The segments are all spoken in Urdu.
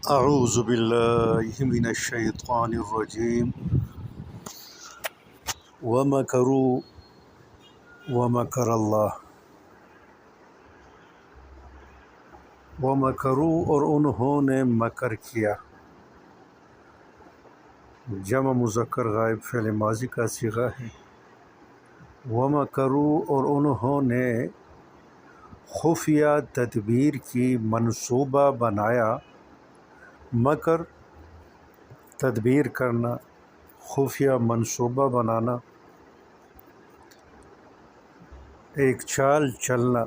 اعوذ باللہ من الشیطان الرجیم ومکروا ومکر اللہ ومکروا اور انہوں نے مکر کیا، جمع مذکر غائب فعل ماضی کا صیغہ ہے۔ ومکروا اور انہوں نے خفیہ تدبیر کی، منصوبہ بنایا۔ مکر تدبیر کرنا، خفیہ منصوبہ بنانا، ایک چال چلنا۔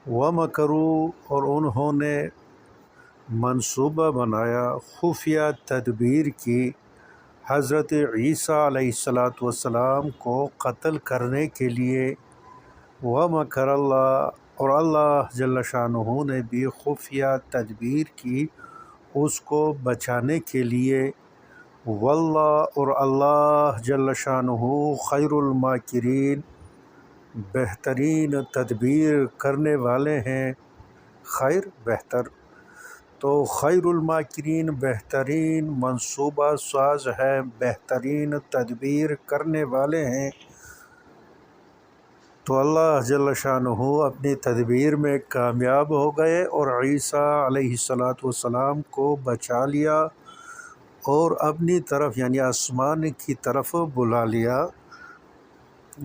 ومکروا اور انہوں نے منصوبہ بنایا، خفیہ تدبیر کی، حضرت عیسیٰ علیہ السلام کو قتل کرنے کے لیے۔ ومکر اللہ اور اللہ جل شانہ نے بھی خفیہ تدبیر کی اس کو بچانے کے لیے۔ واللہ اور اللہ جل شانہ خیر الماکرین بہترین تدبیر کرنے والے ہیں۔ خیر بہتر، تو خیر الماکرین بہترین منصوبہ ساز ہے، بہترین تدبیر کرنے والے ہیں۔ تو اللہ جل شانہ اپنی تدبیر میں کامیاب ہو گئے اور عیسیٰ علیہ السلام کو بچا لیا اور اپنی طرف یعنی آسمان کی طرف بلا لیا۔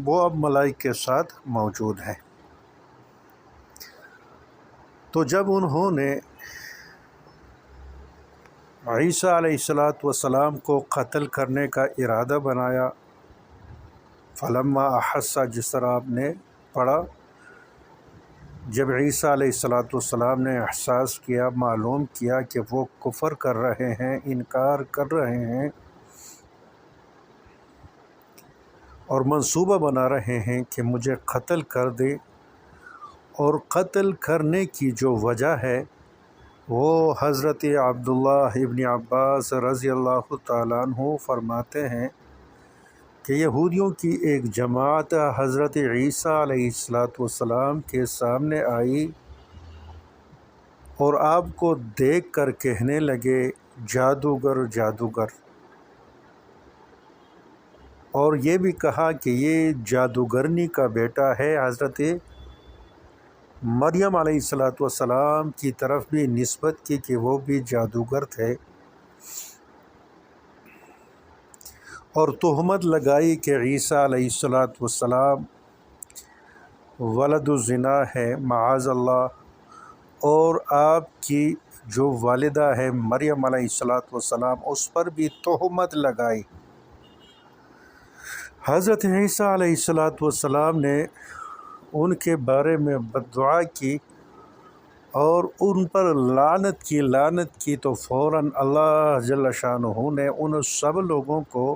وہ اب ملائکہ کے ساتھ موجود ہے۔ تو جب انہوں نے عیسیٰ علیہ السلام کو قتل کرنے کا ارادہ بنایا، فلما احس، جس طرح آپ نے پڑھا، جب عیسیٰ علیہ السلام نے احساس کیا، معلوم کیا کہ وہ کفر کر رہے ہیں، انکار کر رہے ہیں اور منصوبہ بنا رہے ہیں کہ مجھے قتل کر دے، اور قتل کرنے کی جو وجہ ہے وہ حضرت عبداللہ ابن عباس رضی اللہ تعالیٰ عنہ فرماتے ہیں کہ یہودیوں کی ایک جماعت حضرت عیسیٰ علیہ السلام کے سامنے آئی اور آپ کو دیکھ کر کہنے لگے، جادوگر جادوگر، اور یہ بھی کہا کہ یہ جادوگرنی کا بیٹا ہے۔ حضرت مریم علیہ السلام کی طرف بھی نسبت کی کہ وہ بھی جادوگر تھے، اور تہمت لگائی کہ عیسیٰ علیہ السلام ولد الزنا ہے معاذ اللہ، اور آپ کی جو والدہ ہے مریم علیہ السلام اس پر بھی تہمت لگائی۔ حضرت عیسیٰ علیہ السلام نے ان کے بارے میں بددعا کی اور ان پر لعنت کی تو فوراً اللہ جل شانہ نے ان سب لوگوں کو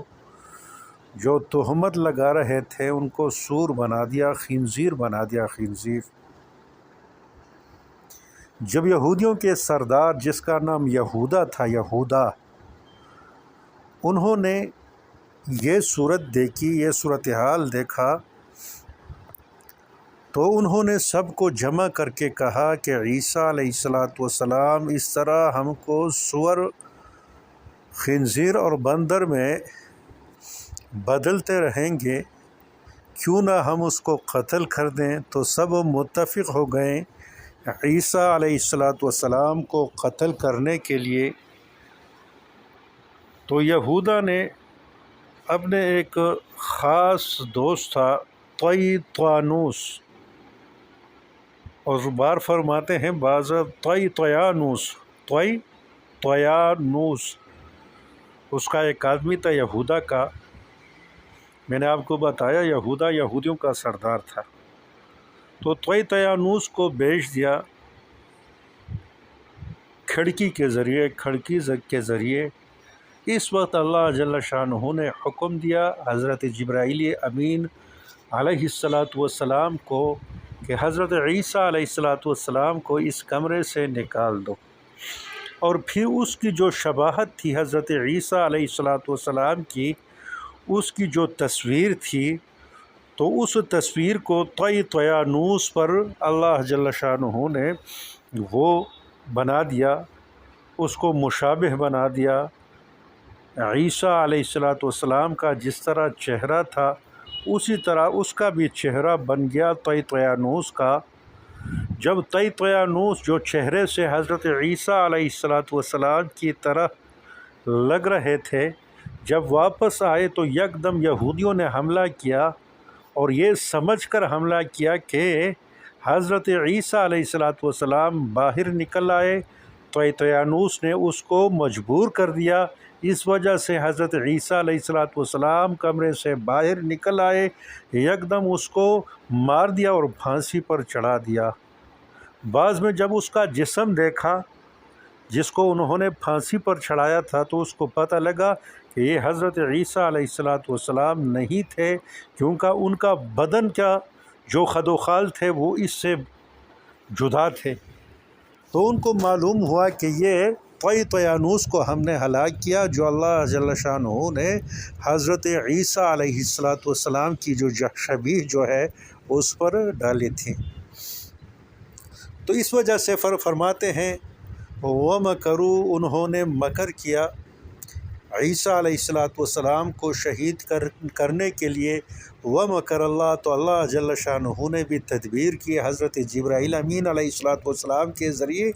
جو تہمت لگا رہے تھے ان کو سور بنا دیا، خنزیر بنا دیا، خنزیر۔ جب یہودیوں کے سردار جس کا نام یہودا تھا، یہودا، انہوں نے یہ صورت دیکھی، یہ صورتحال دیکھا، تو انہوں نے سب کو جمع کر کے کہا کہ عیسیٰ علیہ السلام اس طرح ہم کو سور، خنزیر اور بندر میں بدلتے رہیں گے، کیوں نہ ہم اس کو قتل کر دیں۔ تو سب متفق ہو گئے عیسیٰ علیہ السلام کو قتل کرنے کے لیے۔ تو یہودا نے اپنے ایک خاص دوست تھا طیانوس، اور بار فرماتے ہیں بعض طیانوس، اس کا ایک آدمی تھا یہودا کا۔ میں نے آپ کو بتایا یہودا یہودیوں کا سردار تھا۔ تو طیانوس کو بھیج دیا کھڑکی کے ذریعے۔ اس وقت اللہ جل شانہ نے حکم دیا حضرت جبرائیل امین علیہ السلام کو کہ حضرت عیسیٰ علیہ السلام کو اس کمرے سے نکال دو، اور پھر اس کی جو شباہت تھی حضرت عیسیٰ علیہ السلام کی، اس کی جو تصویر تھی، تو اس تصویر کو طیانوس پر اللہ جل شانہ نے وہ بنا دیا، اس کو مشابہ بنا دیا عیسیٰ علیہ السلام کا، جس طرح چہرہ تھا اسی طرح اس کا بھی چہرہ بن گیا طیطیانوس کا۔ جب طیطیانوس جو چہرے سے حضرت عیسیٰ علیہ السلام کی طرح لگ رہے تھے، جب واپس آئے تو یکدم یہودیوں نے حملہ کیا، اور یہ سمجھ کر حملہ کیا کہ حضرت عیسیٰ علیہ السلام باہر نکل آئے۔ طیطیانوس نے اس کو مجبور کر دیا، اس وجہ سے حضرت عیسیٰ علیہ السلام کمرے سے باہر نکل آئے، یکدم اس کو مار دیا اور پھانسی پر چڑھا دیا۔ بعض میں جب اس کا جسم دیکھا جس کو انہوں نے پھانسی پر چڑھایا تھا، تو اس کو پتہ لگا کہ یہ حضرت عیسیٰ علیہ السلام نہیں تھے، کیونکہ ان کا بدن کا جو خد و خال تھے وہ اس سے جدا تھے۔ تو ان کو معلوم ہوا کہ یہ طیطیانوس کو ہم نے ہلاک کیا، جو اللہ جل شانہ نے حضرت عیسیٰ علیہ السلام کی جو شبیہ جو ہے اس پر ڈالی تھی۔ تو اس وجہ سے فرماتے ہیں وَمَكَرُوا، انہوں نے مکر کیا عیسیٰ علیہ السلام کو شہید کرنے کے لیے۔ وَمَكَرَ اللَّهُ، تو اللہ جل شانہ نے بھی تدبیر کی حضرت جبرائیل امین علیہ السلام کے ذریعے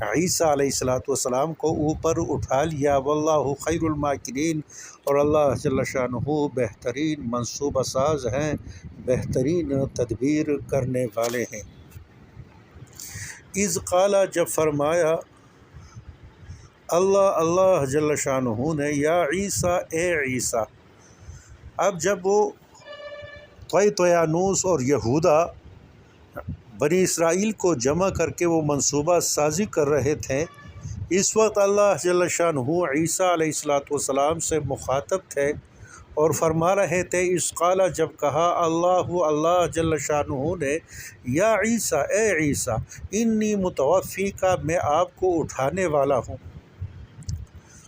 عیسیٰ علیہ السلام کو اوپر اٹھا لیا۔ وَاللَّهُ خَيْرُ الْمَاكِرِينَ، اور اللہ جل شانہ بہترین منصوبہ ساز ہیں، بہترین تدبیر کرنے والے ہیں۔ اذ قال، جب فرمایا اللہ جل شانہ نے یا عیسیٰ، اے عیسیٰ۔ اب جب وہ طیطیانوس اور یہودا بنی اسرائیل کو جمع کر کے وہ منصوبہ سازی کر رہے تھے، اس وقت اللہ جل شانہ عیسیٰ علیہ السلام سے مخاطب تھے اور فرما رہے تھے، اس قال، جب کہا اللہ جل شانہ نے یا عیسیٰ، اے عیسیٰ، انی متوفیک، میں آپ کو اٹھانے والا ہوں۔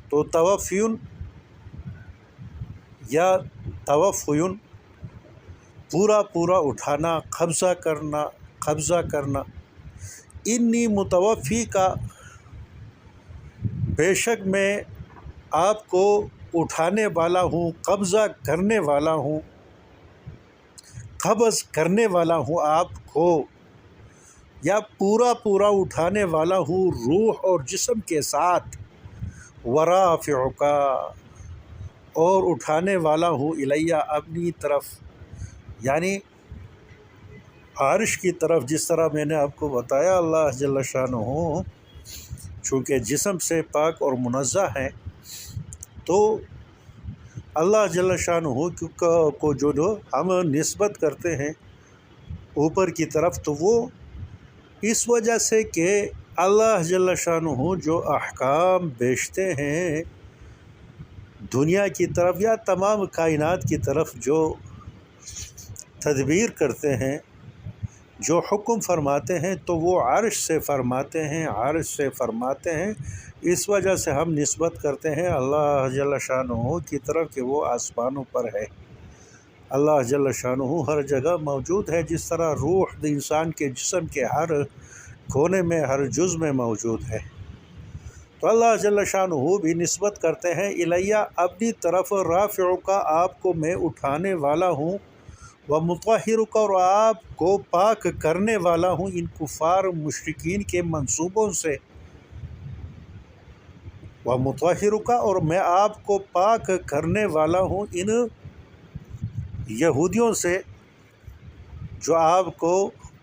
تو توفیون یا توفیون پورا اٹھانا، قبضہ کرنا۔ انی متوفیک، بے شک میں آپ کو اٹھانے والا ہوں، قبضہ کرنے والا ہوں، قبض کرنے والا ہوں آپ کو، یا پورا اٹھانے والا ہوں روح اور جسم کے ساتھ۔ ورافعک، اور اٹھانے والا ہوں الیہ، اپنی طرف، یعنی عرش کی طرف۔ جس طرح میں نے آپ کو بتایا اللہ جل شانہ چونکہ جسم سے پاک اور منزہ ہیں، تو اللہ جل شانہ کو جو ہم نسبت کرتے ہیں اوپر کی طرف، تو وہ اس وجہ سے کہ اللہ جل شانہ جو احکام بیچتے ہیں دنیا کی طرف یا تمام کائنات کی طرف، جو تدبیر کرتے ہیں، جو حکم فرماتے ہیں، تو وہ عرش سے فرماتے ہیں۔ اس وجہ سے ہم نسبت کرتے ہیں اللہ جل شانہ کی طرف کہ وہ آسمانوں پر ہے۔ اللہ جل شانہ ہر جگہ موجود ہے، جس طرح روح انسان کے جسم کے ہر کونے میں، ہر جز میں موجود ہے۔ تو اللہ جل شانہ بھی نسبت کرتے ہیں الیہ، اپنی طرف، رافعک، آپ کو میں اٹھانے والا ہوں، ومطہرک، اور آپ کو پاک کرنے والا ہوں ان کفار مشرکین کے منصوبوں سے۔ ومطہرک، اور میں آپ کو پاک کرنے والا ہوں ان یہودیوں سے جو آپ کو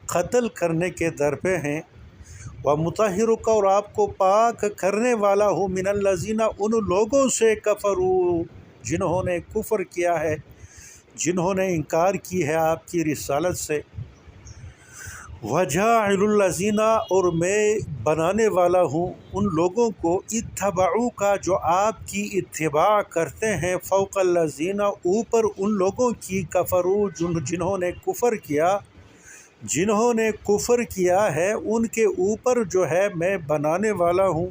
قتل کرنے کے در پہ ہیں۔ ومطہرک، اور آپ کو پاک کرنے والا ہوں من الذین، ان لوگوں سے کفروا، جنہوں نے کفر کیا ہے، جنہوں نے انکار کی ہے آپ کی رسالت سے۔ وجاعل الذین، اور میں بنانے والا ہوں ان لوگوں کو اتبعوک، جو آپ کی اتباع کرتے ہیں، فوق الذین، اوپر ان لوگوں کی، کفروا، جنہوں نے کفر کیا ہے، ان کے اوپر جو ہے میں بنانے والا ہوں،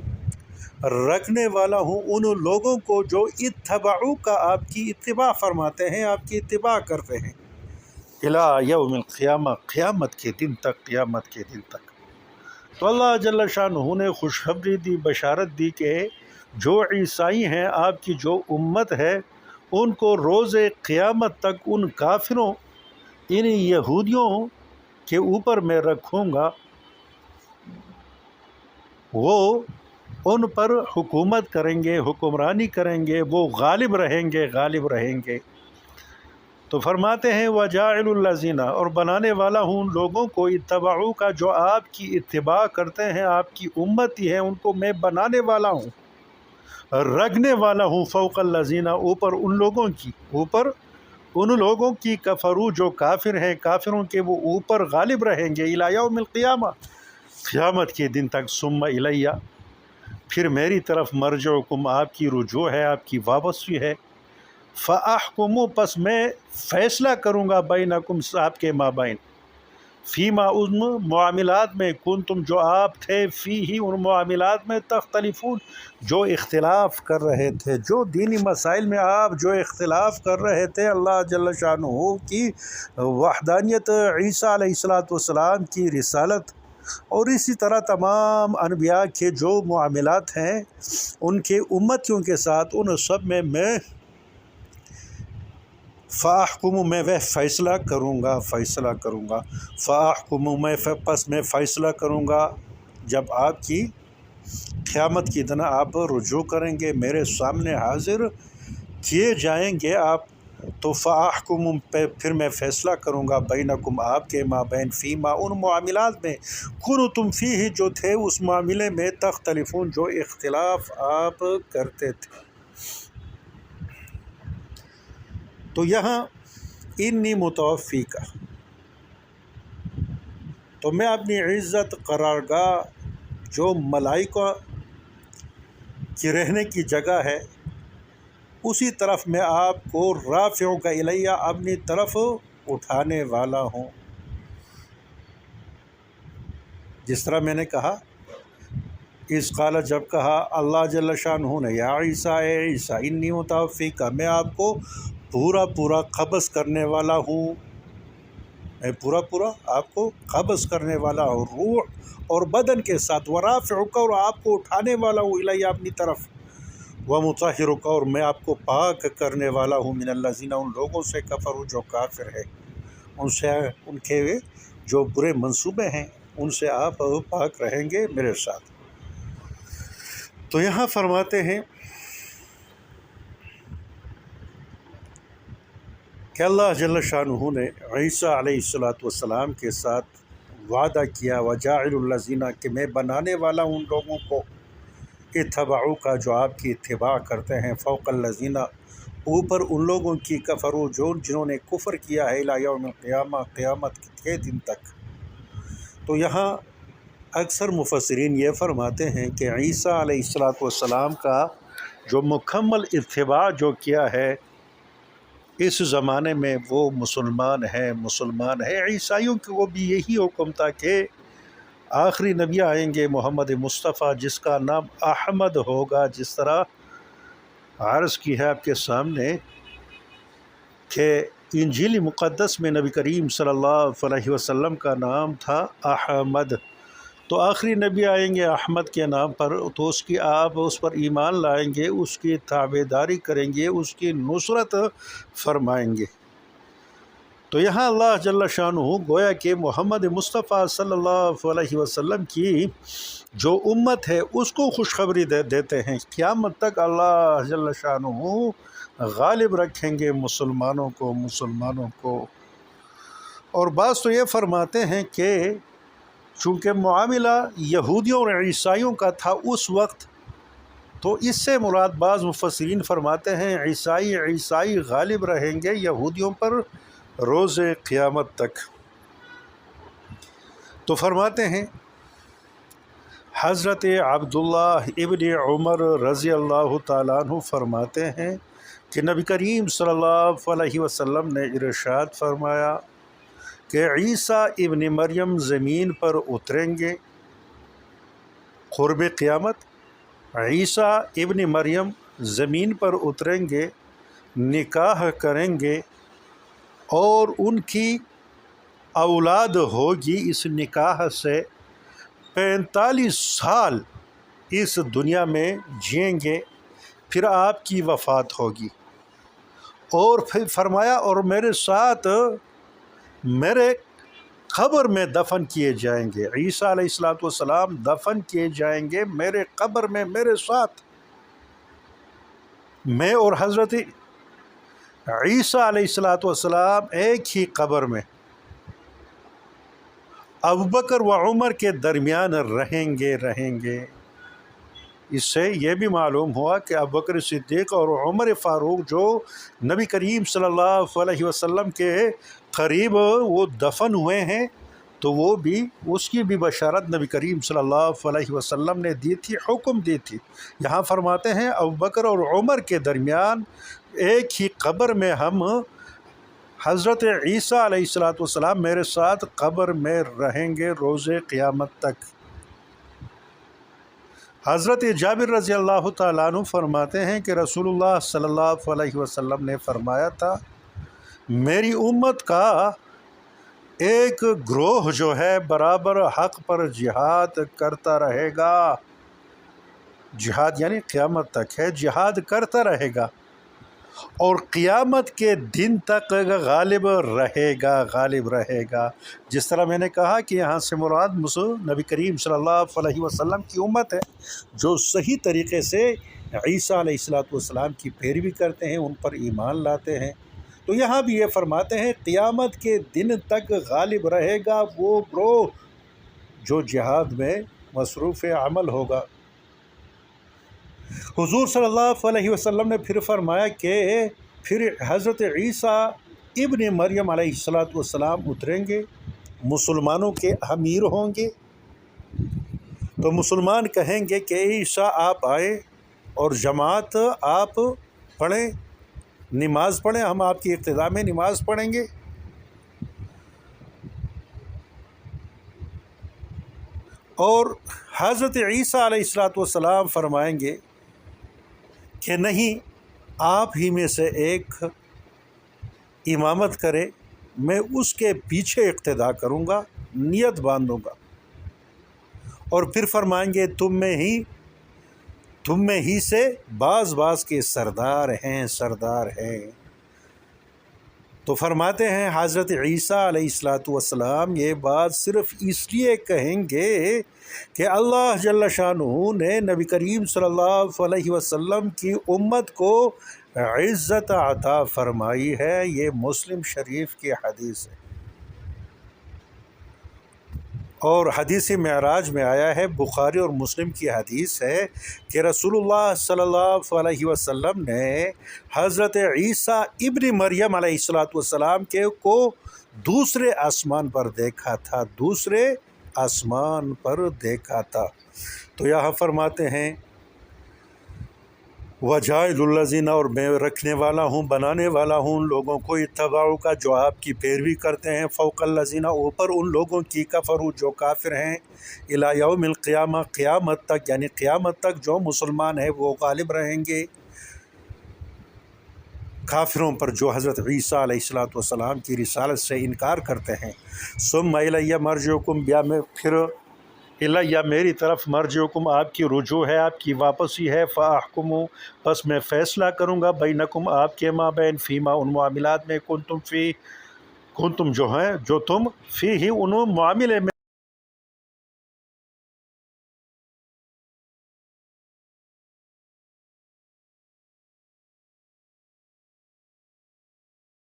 رکھنے والا ہوں ان لوگوں کو جو اتبعوک، آپ کی اتباع فرماتے ہیں، آپ کی اتباع کرتے ہیں، الی یوم القیامہ، قیامت کے دن تک۔ تو اللہ جل شانہ نے خوشخبری دی، بشارت دی کہ جو عیسائی ہیں، آپ کی جو امت ہے، ان کو روز قیامت تک ان کافروں، ان یہودیوں کے اوپر میں رکھوں گا، وہ ان پر حکومت کریں گے، حکمرانی کریں گے، وہ غالب رہیں گے، غالب رہیں گے۔ تو فرماتے ہیں وَجَاعِلُ الَّذِينَ، اور بنانے والا ہوں ان لوگوں کو، اتبعوا کا، جو آپ کی اتباع کرتے ہیں، آپ کی امتی ہیں، ان کو میں بنانے والا ہوں، رکھنے والا ہوں، فوق الذین، اوپر ان لوگوں کی، اوپر ان لوگوں کی، کفروا، جو کافر ہیں، کافروں کے وہ اوپر غالب رہیں گے، الی یوم القیامہ، قیامت کے دن تک، ثم الی، پھر میری طرف، مرجعکم، آپ کی رجوع ہے، آپ کی واپسی ہے، فاحکم، پس میں فیصلہ کروں گا، بینکم، آپ کے مابین، فیما، ان معاملات میں، کنتم، جو آپ تھے، فیہ، ان معاملات میں، تختلفون، جو اختلاف کر رہے تھے، جو دینی مسائل میں آپ جو اختلاف کر رہے تھے، اللہ جل شانہ کی وحدانیت، عیسیٰ علیہ السلام کی رسالت، اور اسی طرح تمام انبیاء کے جو معاملات ہیں ان کے امتیوں کے ساتھ، ان سب میں فاحکم، میں وہ فیصلہ کروں گا، فیصلہ کروں گا، فاحکم، پس میں فیصلہ کروں گا، جب آپ کی قیامت کی دن آپ رجوع کریں گے، میرے سامنے حاضر کیے جائیں گے آپ، تو فاحکم، پھر میں فیصلہ کروں گا، بینکم، آپ کے مابین، فیما، ان معاملات میں، کنتم فیہ، جو تھے اس معاملے میں، تختلفون، جو اختلاف آپ کرتے تھے۔ تو یہاں انی متوفی کا، تو میں اپنی عزت، قرارگاہ، جو ملائکہ کی رہنے کی جگہ ہے، اسی طرف میں آپ کو، رافع کا الیہ، اپنی طرف اٹھانے والا ہوں۔ جس طرح میں نے کہا، اس قال، جب کہا اللہ جل شانہ نے، یا عیسیٰ، اے عیسیٰ، انی متوفی کا، میں آپ کو پورا قبض کرنے والا ہوں، میں پورا آپ کو قبض کرنے والا ہوں، روح اور بدن کے ساتھ، ورافعک، اور آپ کو اٹھانے والا ہوں، الیہ، اپنی طرف، ومطہرک، اور میں آپ کو پاک کرنے والا ہوں، من الذین، ان لوگوں سے، کفروا، جو کافر ہے، ان سے، ان کے جو برے منصوبے ہیں، ان سے آپ پاک رہیں گے میرے ساتھ۔ تو یہاں فرماتے ہیں کہ اللہ جل شانہ نے عیسیٰ علیہ السلام کے ساتھ وعدہ کیا، وجاعل الذین، کہ میں بنانے والا ہوں ان لوگوں کو، اتبعوا کا، جو آپ کی اتباع کرتے ہیں، فوق الذین، اوپر ان لوگوں کی، کفروا، جنہوں نے کفر کیا ہے، الی یوم القیامہ، قیامت کے دن تک۔ تو یہاں اکثر مفسرین یہ فرماتے ہیں کہ عیسیٰ علیہ السلام کا جو مکمل اتباع جو کیا ہے اس زمانے میں، وہ مسلمان ہے۔ عیسائیوں کو بھی یہی حکم تھا کہ آخری نبی آئیں گے، محمد مصطفیٰ، جس کا نام احمد ہوگا، جس طرح عرض کی ہے آپ کے سامنے کہ انجیل مقدس میں نبی کریم صلی اللہ علیہ وسلم کا نام تھا احمد، تو آخری نبی آئیں گے احمد کے نام پر، تو اس کی آپ اس پر ایمان لائیں گے، اس کی تابعداری کریں گے، اس کی نصرت فرمائیں گے۔ تو یہاں اللہ جل شانہ گویا کہ محمد مصطفیٰ صلی اللہ علیہ وسلم کی جو امت ہے اس کو خوشخبری دیتے ہیں، قیامت تک اللہ جل شانہ غالب رکھیں گے مسلمانوں کو۔ اور بعض تو یہ فرماتے ہیں کہ چونکہ معاملہ یہودیوں اور عیسائیوں کا تھا اس وقت، تو اس سے مراد، بعض مفسرین فرماتے ہیں، عیسائی غالب رہیں گے یہودیوں پر روز قیامت تک۔ تو فرماتے ہیں حضرت عبداللہ ابن عمر رضی اللہ تعالیٰ عنہ فرماتے ہیں کہ نبی کریم صلی اللہ علیہ وسلم نے ارشاد فرمایا کہ عیسیٰ ابن مریم زمین پر اتریں گے، قرب قیامت عیسیٰ ابن مریم زمین پر اتریں گے، نکاح کریں گے، اور ان کی اولاد ہوگی اس نکاح سے، 45 سال اس دنیا میں جئیں گے، پھر آپ کی وفات ہوگی۔ اور پھر فرمایا اور میرے ساتھ میرے قبر میں دفن کیے جائیں گے، عیسیٰ علیہ السلام دفن کیے جائیں گے میرے قبر میں میرے ساتھ، میں اور حضرت عیسیٰ علیہ السلام ایک ہی قبر میں ابوبکر و عمر کے درمیان رہیں گے۔ اس سے یہ بھی معلوم ہوا کہ ابوبکر صدیق اور عمر فاروق جو نبی کریم صلی اللہ علیہ وسلم کے قریب وہ دفن ہوئے ہیں، تو وہ بھی اس کی بھی بشارت نبی کریم صلی اللہ علیہ وسلم نے دی تھی، حکم دی تھی۔ یہاں فرماتے ہیں ابوبکر اور عمر کے درمیان ایک ہی قبر میں ہم، حضرت عیسیٰ علیہ السلام میرے ساتھ قبر میں رہیں گے روز قیامت تک۔ حضرت جابر رضی اللہ تعالیٰ عنہ فرماتے ہیں کہ رسول اللہ صلی اللہ علیہ وسلم نے فرمایا تھا، میری امت کا ایک گروہ جو ہے برابر حق پر جہاد کرتا رہے گا، جہاد یعنی قیامت تک ہے، جہاد کرتا رہے گا اور قیامت کے دن تک غالب رہے گا۔ جس طرح میں نے کہا کہ یہاں سے مراد نبی کریم صلی اللہ علیہ وسلم کی امت ہے، جو صحیح طریقے سے عیسیٰ علیہ السلام کی پیروی کرتے ہیں، ان پر ایمان لاتے ہیں۔ تو یہاں بھی یہ فرماتے ہیں قیامت کے دن تک غالب رہے گا وہ گروہ جو جہاد میں مصروف عمل ہوگا۔ حضور صلی اللہ علیہ وسلم نے پھر فرمایا کہ پھر حضرت عیسیٰ ابن مریم علیہ السلام اتریں گے، مسلمانوں کے امیر ہوں گے۔ تو مسلمان کہیں گے کہ عیسیٰ آپ آئے اور جماعت آپ پڑھیں، نماز پڑھیں، ہم آپ کی اقتداء میں نماز پڑھیں گے۔ اور حضرت عیسیٰ علیہ السلام فرمائیں گے کہ نہیں، آپ ہی میں سے ایک امامت کرے، میں اس کے پیچھے اقتداء کروں گا، نیت باندھوں گا۔ اور پھر فرمائیں گے تم میں ہی سے بعض کے سردار ہیں۔ تو فرماتے ہیں حضرت عیسیٰ علیہ السلام یہ بات صرف اس لیے کہیں گے کہ اللہ جل شانہ نے نبی کریم صلی اللہ علیہ وسلم کی امت کو عزت عطا فرمائی ہے۔ یہ مسلم شریف کی حدیث ہے، اور حدیث معراج میں آیا ہے، بخاری اور مسلم کی حدیث ہے کہ رسول اللہ صلی اللہ علیہ وسلم نے حضرت عیسیٰ ابن مریم علیہ السلام کو دوسرے آسمان پر دیکھا تھا۔ تو یہاں فرماتے ہیں وَجَاعِلُ الَّذِينَ، اور میں رکھنے والا ہوں، بنانے والا ہوں ان لوگوں کو اتباعوا کا جو آپ کی پیروی کرتے ہیں، فوق الذین، اوپر ان لوگوں کی کفروا جو کافر ہیں، الی یوم القیامہ، قیامت تک، یعنی قیامت تک جو مسلمان ہیں وہ غالب رہیں گے کافروں پر جو حضرت عیسیٰ علیہ السلام کی رسالت سے انکار کرتے ہیں۔ ثم الی مرجعکم، پھر الیہ میری طرف، مرجعکم آپ کی رجوع ہے، آپ کی واپسی ہے، فاحکم، پس میں فیصلہ کروں گا، بینکم آپ کے مابین، فیما ان معاملات میں، کنتم جو تم فی ہی ان معاملے میں